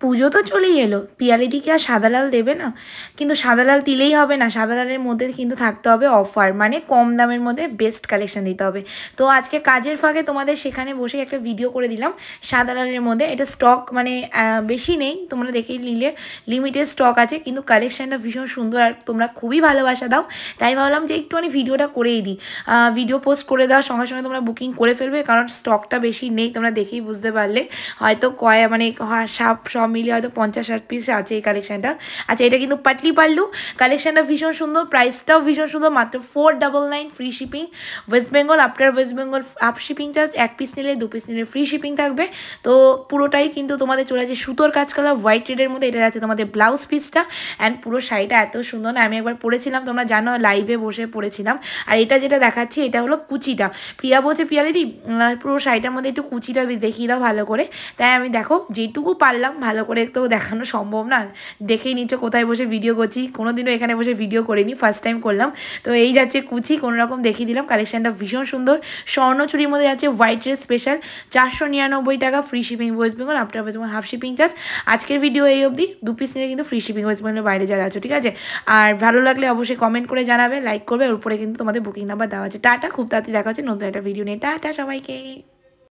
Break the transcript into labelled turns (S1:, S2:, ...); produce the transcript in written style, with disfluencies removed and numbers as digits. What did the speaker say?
S1: পুজো তো চলেই এলো, পিয়ালিদিকে আর সাদা লাল দেবে না? কিন্তু সাদা লাল দিলেই হবে না, সাদা লালের মধ্যে কিন্তু থাকতে হবে অফার, মানে কম দামের মধ্যে বেস্ট কালেকশন দিতে হবে। তো আজকে কাজের ফাঁকে তোমাদের সেখানে বসে একটা ভিডিও করে দিলাম সাদা লালের মধ্যে। এটা স্টক মানে বেশি নেই, তোমরা দেখেই নিলে, লিমিটেড স্টক আছে, কিন্তু কালেকশানটা ভীষণ সুন্দর আর তোমরা খুবই ভালোবাসা দাও, তাই ভাবলাম যে একটুখানি ভিডিওটা করেই দিই। ভিডিও পোস্ট করে দেওয়ার সঙ্গে সঙ্গে তোমরা বুকিং করে ফেলবে, কারণ স্টকটা বেশি নেই, তোমরা দেখেই বুঝতে পারলে। হয়তো মানে সব মিলিয়ে হয়তো 50-60 পিস আছে এই কালেকশানটা। আচ্ছা, এটা কিন্তু পাটলি পাল্লু, কালেকশানটা ভীষণ সুন্দর, প্রাইসটাও ভীষণ সুন্দর, মাত্র 499 free shipping. West Bengal, after West Bengal half shipping charge, 1 piece নিলে 2 পিস নিলে ফ্রি শিপিং থাকবে। তো পুরোটাই কিন্তু তোমাদের চলে আছে সুতোর কাজ করা হোয়াইট রেডের মধ্যে। এটা যাচ্ছে তোমাদের ব্লাউজ পিসটা, অ্যান্ড পুরো শাড়িটা এত সুন্দর না, আমি একবার পরেছিলাম, তোমরা জানো লাইভে বসে পরেছিলাম। আর এটা যেটা দেখাচ্ছি এটা হলো কুচিটা। প্রিয়া বলছে পিয়ালিদি পুরো শাড়িটার মধ্যে একটু কুচিটা দেখিয়ে দাও ভালো করে, তাই আমি দেখো যেটুকু পারলাম ভালো করে তো দেখানো সম্ভব না, দেখেই নিচ্ছ কোথায় বসে ভিডিও করছি, কোনোদিনও এখানে বসে ভিডিও করিনি, ফার্স্ট টাইম করলাম। তো এই যাচ্ছে কুচি, কোনোরকম দেখিয়ে দিলাম। কালেকশানটা ভীষণ সুন্দর, স্বর্ণচুরির মধ্যে যাচ্ছে হোয়াইট রেড স্পেশাল, 499 টাকা free shipping West Bengal, after West Bengal half shipping charge. আজকের ভিডিও এই অবধি, 2 পিস নিলে কিন্তু ফ্রি শিপিং ওয়েস্ট বেঙ্গলের বাইরে যারা আছো, ঠিক আছে? আর ভালো লাগলে অবশ্যই কমেন্ট করে জানাবে, লাইক করবে, ওর উপরে কিন্তু তোমাদের বুকিং নাম্বার দেওয়া আছে। টাটা, খুব তাড়াতাড়ি দেখা হচ্ছে নতুন একটা ভিডিও নিয়ে। টাটা সবাইকে।